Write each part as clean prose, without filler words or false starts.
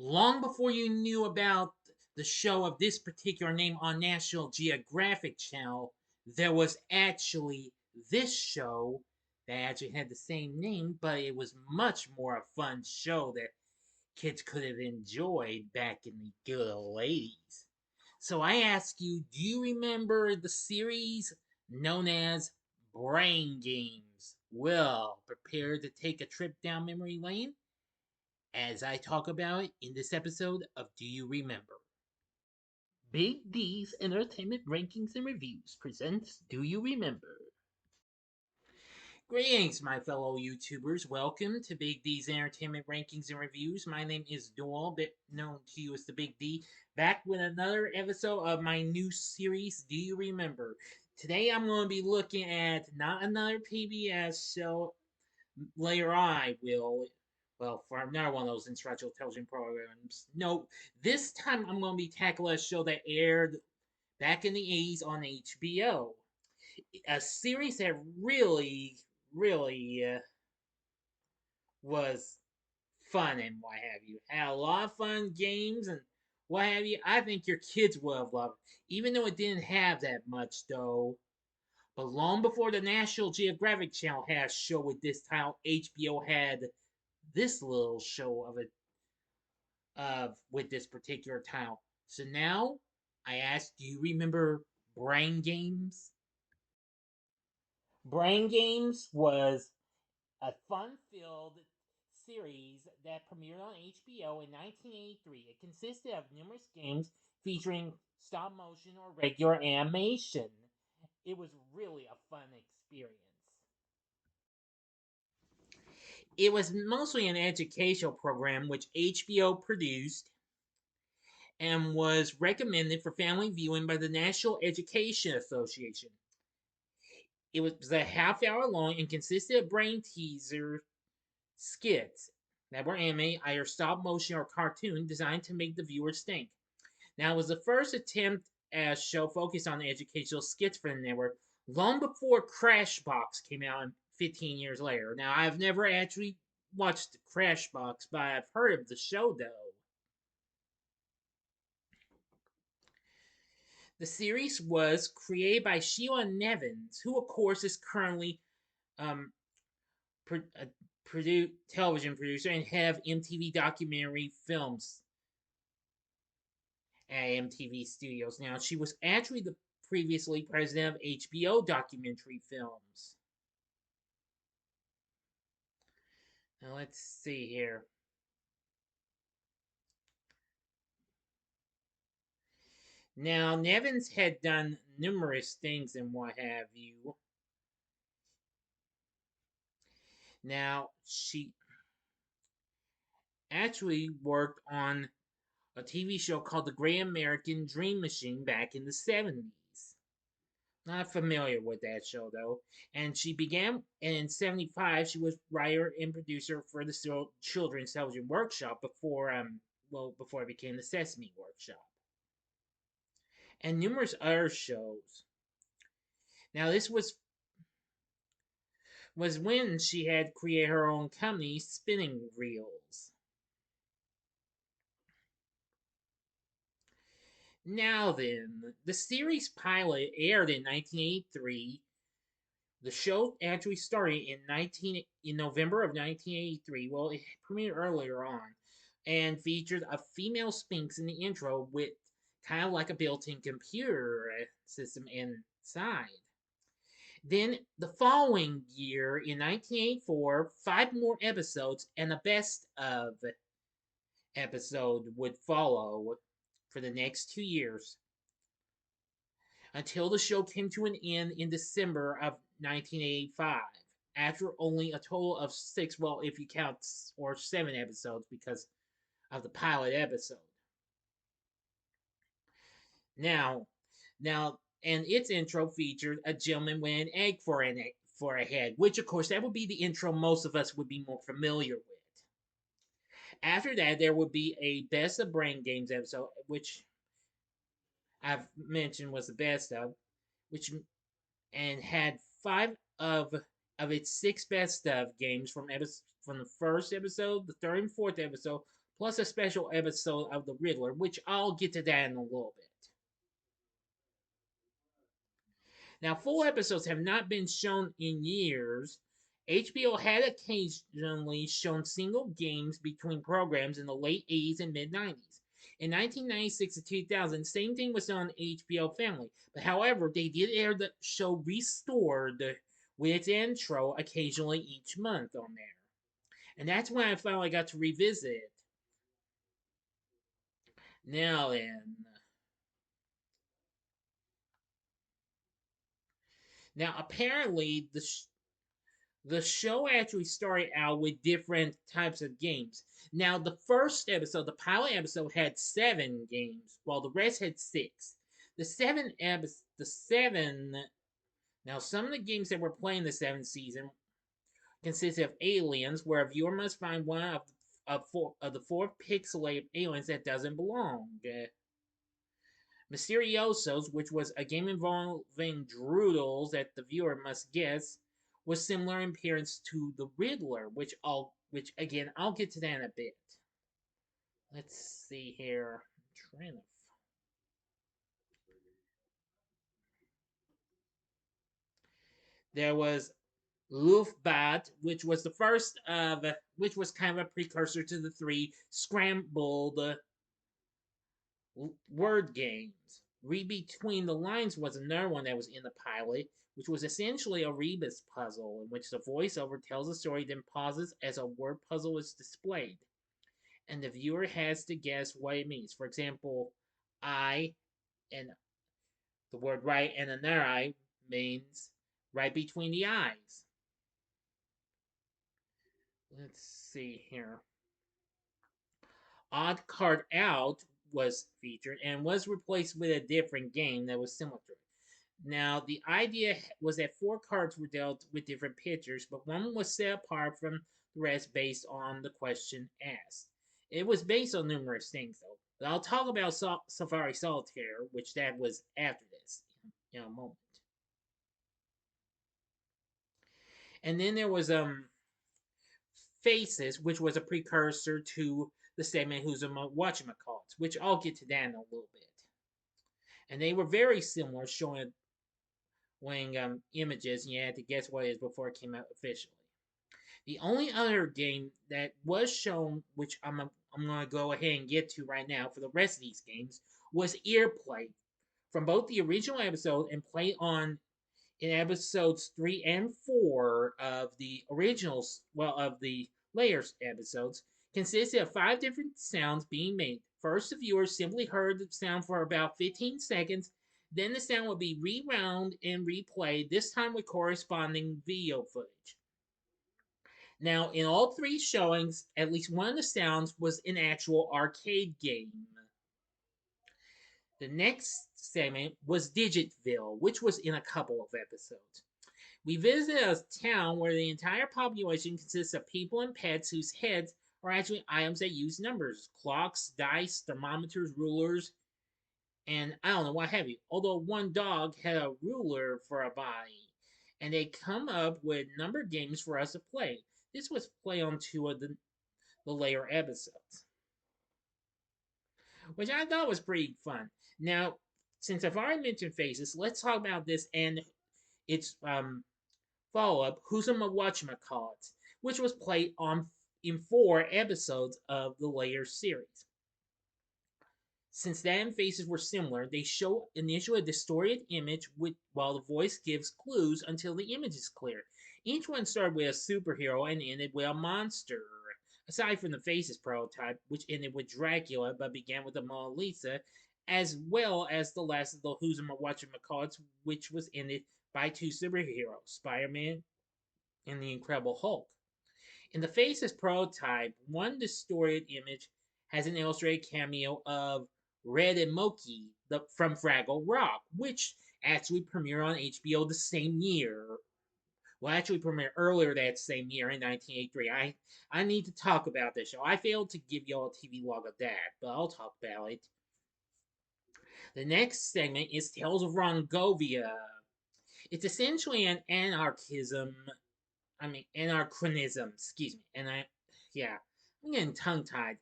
Long before you knew about the show of this particular name on National Geographic Channel, there was actually this show that actually had the same name, but it was much more a fun show that kids could have enjoyed back in the good old 80s. So I ask you, do you remember the series known as Brain Games? Well, prepare to take a trip down memory lane as I talk about it in this episode of Do You Remember? Big D's Entertainment Rankings and Reviews presents Do You Remember? Greetings, my fellow YouTubers. Welcome to Big D's Entertainment Rankings and Reviews. My name is Doyle, bit known to you as the Big D, back with another episode of my new series, Do You Remember? Today I'm going to be looking at not another PBS show. Later on, I will. Well, for another one of those instructional television programs. No, this time I'm going to be tackling a show that aired back in the 80s on HBO. A series that really was fun and what have you. Had a lot of fun games and what have you. I think your kids would have loved it. Even though it didn't have that much, though. But long before the National Geographic Channel had a show with this title, HBO had this little show of it with this particular title. So now I ask, do you remember Brain Games? Brain Games was a fun-filled series that premiered on HBO in 1983. It consisted of numerous games featuring stop motion or regular animation. It was really a fun experience. It was mostly an educational program which HBO produced and was recommended for family viewing by the National Education Association. It was a half hour long and consisted of brain teaser skits that were animated, either stop motion or cartoon, designed to make the viewers think. Now, it was the first attempt at a show focused on educational skits for the network, long before Crashbox came out 15 years later. Now, I've never actually watched Crashbox, but I've heard of the show, though. The series was created by Sheila Nevins, who, of course, is currently um, a television producer and head of MTV documentary films at MTV Studios. Now, she was actually the previously president of HBO documentary films. Now, let's see here. Now, Nevins had done numerous things and what have you. Now, she actually worked on a TV show called The Great American Dream Machine back in the 70s. Not familiar with that show though. And she began in 75. She was writer and producer for the Children's Television Workshop before it became the Sesame Workshop. And numerous other shows. Now this was when she had created her own company, Spinning Reels. Now then, the series pilot aired in 1983. The show actually started in November of 1983. Well, it premiered earlier on, and featured a female Sphinx in the intro with kind of like a built-in computer system inside. Then the following year, in 1984, 5 more episodes and a best of episode would follow for the next 2 years until the show came to an end in December of 1985 after only a total of 6, well, if you count, or 7 episodes because of the pilot episode. Now, and its intro featured a gentleman with an egg for a head, which of course that would be the intro most of us would be more familiar with. After that, there would be a Best of Brain Games episode, which I've mentioned was the best of, which and had 5 of its 6 best of games from the first episode, the third and fourth episode, plus a special episode of The Riddler, which I'll get to that in a little bit. Now, full episodes have not been shown in years. HBO had occasionally shown single games between programs in the late 80s and mid 90s. In 1996 to 2000, same thing was on HBO Family, but however, they did air the show Restored with its intro occasionally each month on there. And that's when I finally got to revisit it. Now then. Now, apparently, the show actually started out with different types of games. Now, the first episode, the pilot episode, had 7 games, while the rest had 6. The seven. Now, some of the games that were playing the 7th season consist of aliens, where a viewer must find one of the 4 pixelated aliens that doesn't belong. Mysteriosos, which was a game involving droodles that the viewer must guess, was similar in appearance to the Riddler, which again I'll get to that in a bit. Let's see here. There was Luftbad, which was the first of which was kind of a precursor to the 3 scrambled word games. Read Between the Lines was another one that was in the pilot, which was essentially a rebus puzzle in which the voiceover tells a story, then pauses as a word puzzle is displayed. And the viewer has to guess what it means. For example, I and the word right and another eye means right between the eyes. Let's see here. Odd Card Out was featured and was replaced with a different game that was similar to it. Now, the idea was that 4 cards were dealt with different pictures, but one was set apart from the rest based on the question asked. It was based on numerous things, though. But I'll talk about Safari Solitaire, which that was after this in a moment. And then there was Faces, which was a precursor to the segment Who's a Whatchamacallit, which I'll get to that in a little bit. And they were very similar, showing images, and you had to guess what it is before it came out officially. The only other game that was shown, which I'm going to go ahead and get to right now for the rest of these games, was Earplay from both the original episode and play on in episodes 3 and 4 of the originals, of the Layers episodes, consisted of 5 different sounds being made. First, the viewer simply heard the sound for about 15 seconds, then the sound would be rewound and replayed, this time with corresponding video footage. Now, in all 3 showings, at least one of the sounds was an actual arcade game. The next segment was Digitville, which was in a couple of episodes. We visit a town where the entire population consists of people and pets whose heads are actually items that use numbers: clocks, dice, thermometers, rulers, and I don't know what have you. Although one dog had a ruler for a body, and they come up with number games for us to play. This was play on 2 of the later episodes, which I thought was pretty fun. Now, since I've already mentioned Faces, let's talk about this and its follow-up, Who's a Whatchamacallit, which was played on in 4 episodes of the later series. Since that and Faces were similar, they show initially a distorted image while the voice gives clues until the image is clear. Each one started with a superhero and ended with a monster. Aside from the Faces prototype, which ended with Dracula but began with the Mona Lisa, as well as the last of the Who's a Whatchamacallits, which was ended by 2 superheroes, Spider-Man and the Incredible Hulk. In the Faces prototype, one distorted image has an illustrated cameo of Red and Moki from Fraggle Rock, which actually premiered on HBO the same year. Well, actually premiered earlier that same year in 1983. I need to talk about this show. I failed to give y'all a TV log of that, but I'll talk about it. The next segment is Tales of Rongovia. It's essentially an anarchism. Anachronism. Excuse me. I'm getting tongue tied.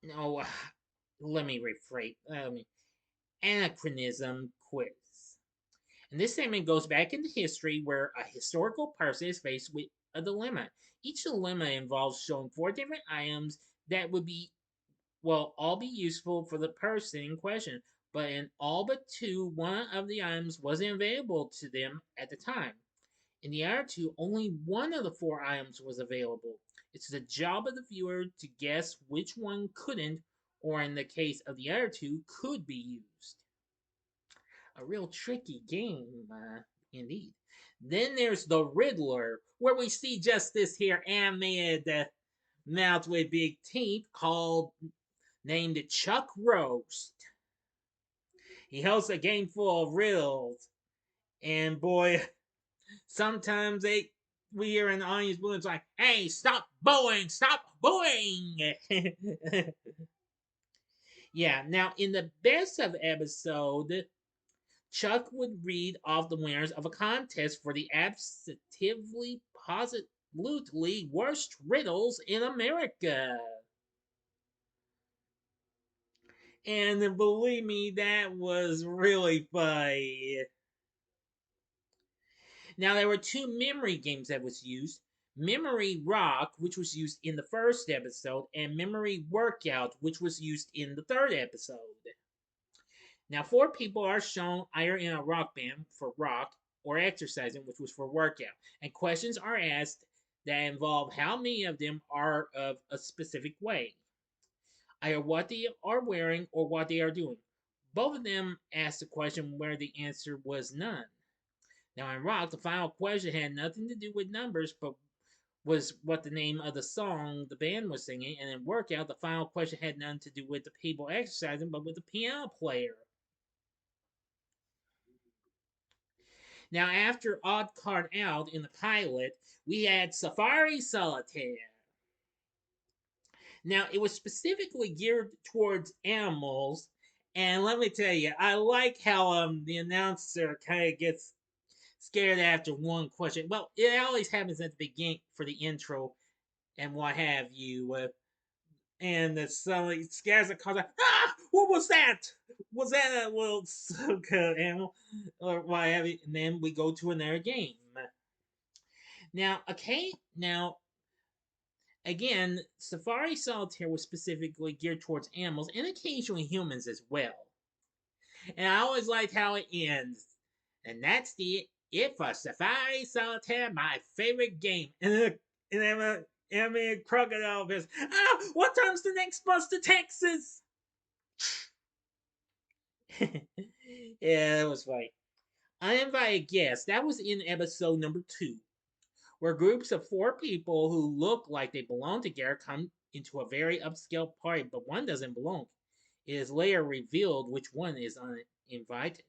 No, let me rephrase. Anachronism quiz. And this segment goes back into history where a historical person is faced with a dilemma. Each dilemma involves showing four different items that would be, well, all be useful for the person in question, but in all but two, one of the items wasn't available to them at the time. In the other two, only one of the four items was available. It's the job of the viewer to guess which one couldn't, or in the case of the other two, could be used. A real tricky game, indeed. Then there's the Riddler, where we see just this here animated mouth with big teeth called named Chuck Roast. He hosts a game full of riddles, and boy, sometimes we hear in the audience booing, it's like, "Hey, stop booing! Stop booing!" Yeah. Now, in the best of episode, Chuck would read off the winners of a contest for the absolutely positively worst riddles in America. And believe me, that was really funny. Now there were two memory games that was used. Memory Rock, which was used in the first episode, and Memory Workout, which was used in the third episode. Now, four people are shown either in a rock band for rock or exercising, which was for workout. And questions are asked that involve how many of them are of a specific way, either what they are wearing or what they are doing. Both of them asked the question where the answer was none. Now, in rock, the final question had nothing to do with numbers, but was what the name of the song the band was singing. And in workout, the final question had nothing to do with the people exercising, but with the piano player. Now, after Odd Card Out in the pilot, we had Safari Solitaire. Now, it was specifically geared towards animals, and let me tell you, I like how the announcer kind of gets scared after one question. Well, it always happens at the beginning for the intro and what have you. And suddenly scares the car like, ah, what was that? Was that a little animal or what have you? And then we go to another game. Now, okay, now again, Safari Solitaire was specifically geared towards animals and occasionally humans as well. And I always like how it ends. And that's it for Safari Solitaire, my favorite game. And then a crocodile goes, ah, what time's the next bus to Texas? Yeah, that was funny. Uninvited guest. That was in episode number 2, where groups of 4 people who look like they belong together come into a very upscale party, but one doesn't belong. It is later revealed which one is uninvited.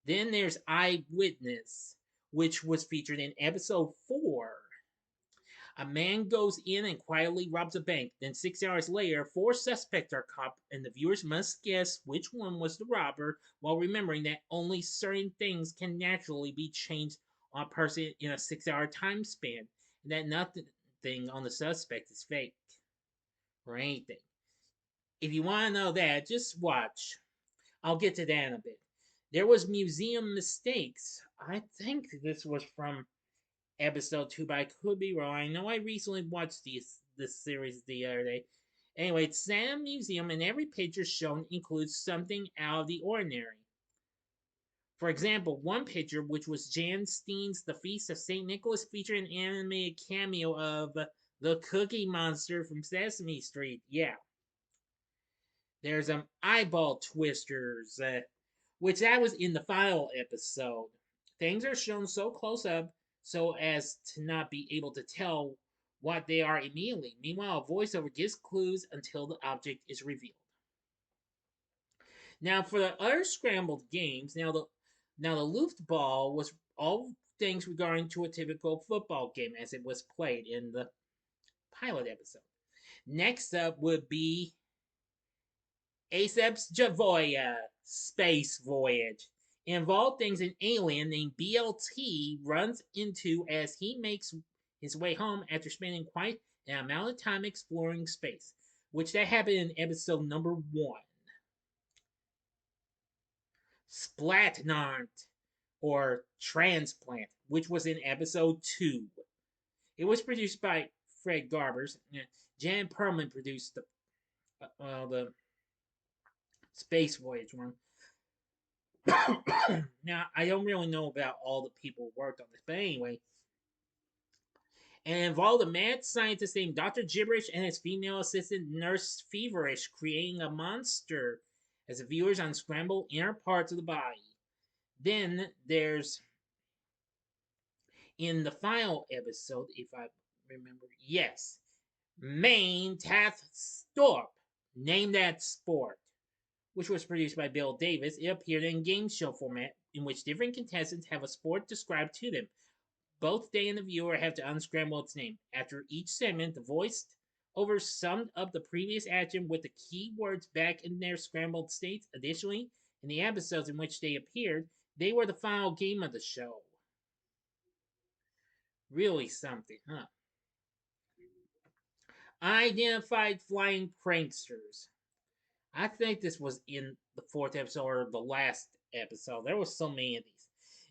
Then there's Eyewitness, which was featured in episode 4. A man goes in and quietly robs a bank. Then 6 hours later, 4 suspects are caught, and the viewers must guess which one was the robber, while remembering that only certain things can naturally be changed on a person in a 6-hour time span, and that nothing on the suspect is fake or anything. If you want to know that, just watch. I'll get to that in a bit. There was museum mistakes. I think this was from episode 2, but I could be wrong. I know I recently watched this series the other day. Anyway, it's Santa Museum, and every picture shown includes something out of the ordinary. For example, one picture, which was Jan Steen's The Feast of St. Nicholas, featured an animated cameo of the Cookie Monster from Sesame Street. Yeah. There's eyeball twisters, which that was in the final episode. Things are shown so close up so as to not be able to tell what they are immediately. Meanwhile, a voiceover gives clues until the object is revealed. Now, for the other scrambled games, now the Luftball was all things regarding to a typical football game as it was played in the pilot episode. Next up would be Acep's Javoya Space Voyage. Involved things an alien named BLT runs into as he makes his way home after spending quite an amount of time exploring space, which that happened in episode number 1. Splatnart, or Transplant, which was in episode 2. It was produced by Fred Garbers. Jan Perlman produced the Space Voyage one. Now, I don't really know about all the people who worked on this, but anyway. And involved a mad scientist named Dr. Gibberish and his female assistant Nurse Feverish creating a monster as the viewers unscramble inner parts of the body. Then there's, in the final episode, if I remember, yes, Maine Tath Storp, named that sport, which was produced by Bill Davis. It appeared in game show format in which different contestants have a sport described to them. Both they and the viewer have to unscramble its name. After each segment, the voice over summed up the previous action with the key words back in their scrambled states. Additionally, in the episodes in which they appeared, they were the final game of the show. Really something, huh? Unidentified flying pranksters. I think this was in the 4th episode or the last episode. There were so many of these.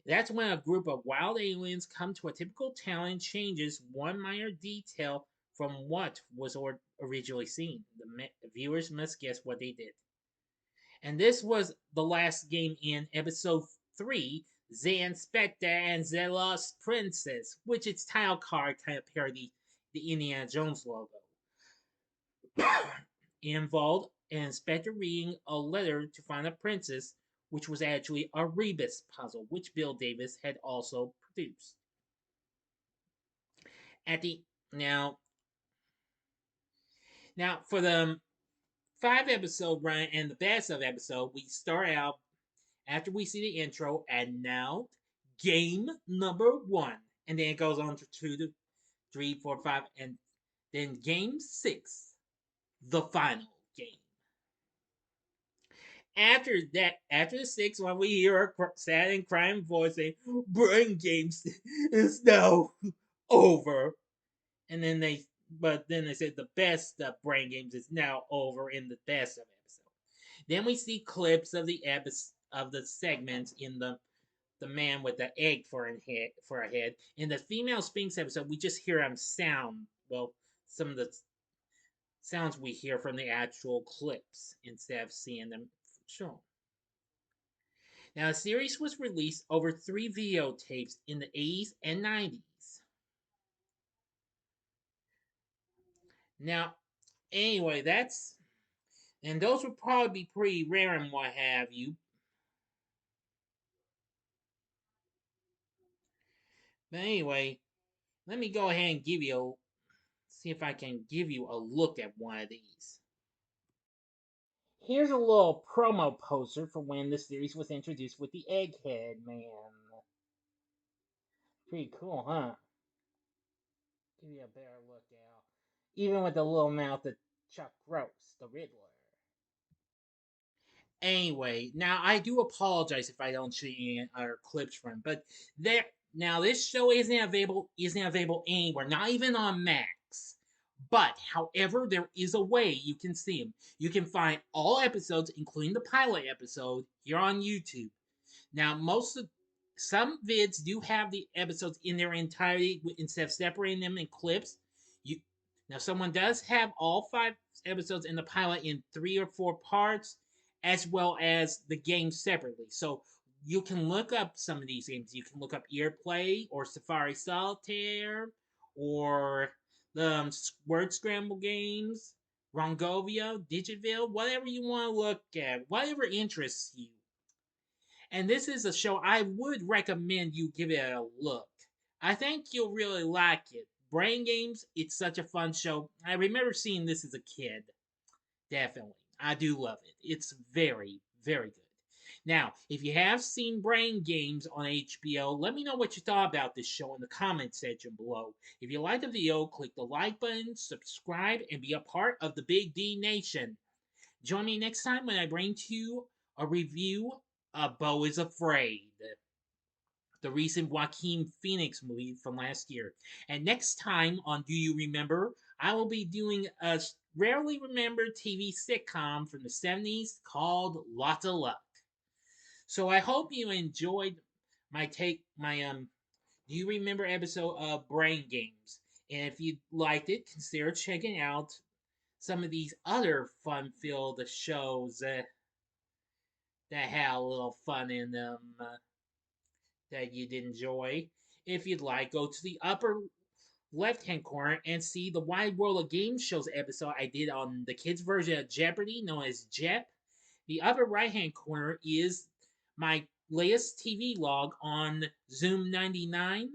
That's when a group of wild aliens come to a typical town and changes one minor detail from what was originally seen. The viewers must guess what they did. And this was the last game in episode 3, The Inspector and the Lost Princess, which its title card kind of parodied the Indiana Jones logo. Involved an inspector reading a letter to find a princess, which was actually a rebus puzzle, which Bill Davis had also produced. At the now for the 5-episode run and the best of episode, we start out after we see the intro, and now game number 1, and then it goes on to 2 to 3, 4, 5, and then game 6, the final game. After the 6th one, we hear a sad and crying voice saying, "Brain Games is now over." And then they said the best of Brain Games is now over in the best of episode. Then we see clips of the segments in the man with the egg for a head. In the female Sphinx episode, we just hear him sound. Well, some of the sounds we hear from the actual clips instead of seeing them shown. Now, the series was released over 3 videotapes in the 80s and 90s. Now, anyway, and those would probably be pretty rare and what have you. But anyway, let me go ahead and see if I can give you a look at one of these. Here's a little promo poster for when the series was introduced with the Egghead Man. Pretty cool, huh? Give you a better look now. Even with the little mouth of Chuck Gross, the Riddler. Anyway, now I do apologize if I don't show you any other clips from, but this show isn't available anywhere, not even on Max. But however, there is a way you can see them. You can find all episodes, including the pilot episode, here on YouTube. Now, some vids do have the episodes in their entirety instead of separating them in clips. Someone does have all 5 episodes in the pilot in 3 or 4 parts, as well as the game separately. So you can look up some of these games. You can look up Earplay or Safari Solitaire or the Word Scramble games, Rongovia, Digitville, whatever you want to look at, whatever interests you. And this is a show I would recommend you give it a look. I think you'll really like it. Brain Games, it's such a fun show. I remember seeing this as a kid. Definitely. I do love it. It's very, very good. Now, if you have seen Brain Games on HBO, let me know what you thought about this show in the comment section below. If you like the video, click the like button, subscribe, and be a part of the Big D Nation. Join me next time when I bring to you a review of Beau is Afraid. the recent Joaquin Phoenix movie from last year. And next time on Do You Remember, I will be doing a rarely remembered TV sitcom from the 70s called Lots of Luck. So I hope you enjoyed my Do You Remember episode of Brain Games. And if you liked it, consider checking out some of these other fun-filled shows that had a little fun in them that you'd enjoy. If you'd like, go to the upper left hand corner and see the Wide World of Game Shows episode I did on the kids' version of Jeopardy, known as JEP. The upper right hand corner is my latest TV log on Zoom 99.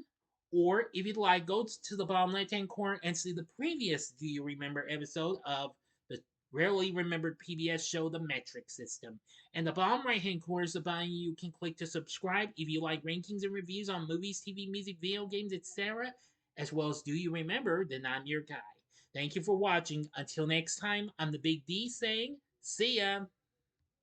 Or if you'd like, go to the bottom left hand corner and see the previous Do You Remember episode of the rarely remembered PBS show, The Metric System. And the bottom right hand corner is the button you can click to subscribe if you like rankings and reviews on movies, TV, music, video games, etc. As well as Do You Remember, then I'm your guy. Thank you for watching. Until next time, I'm the Big D saying, see ya!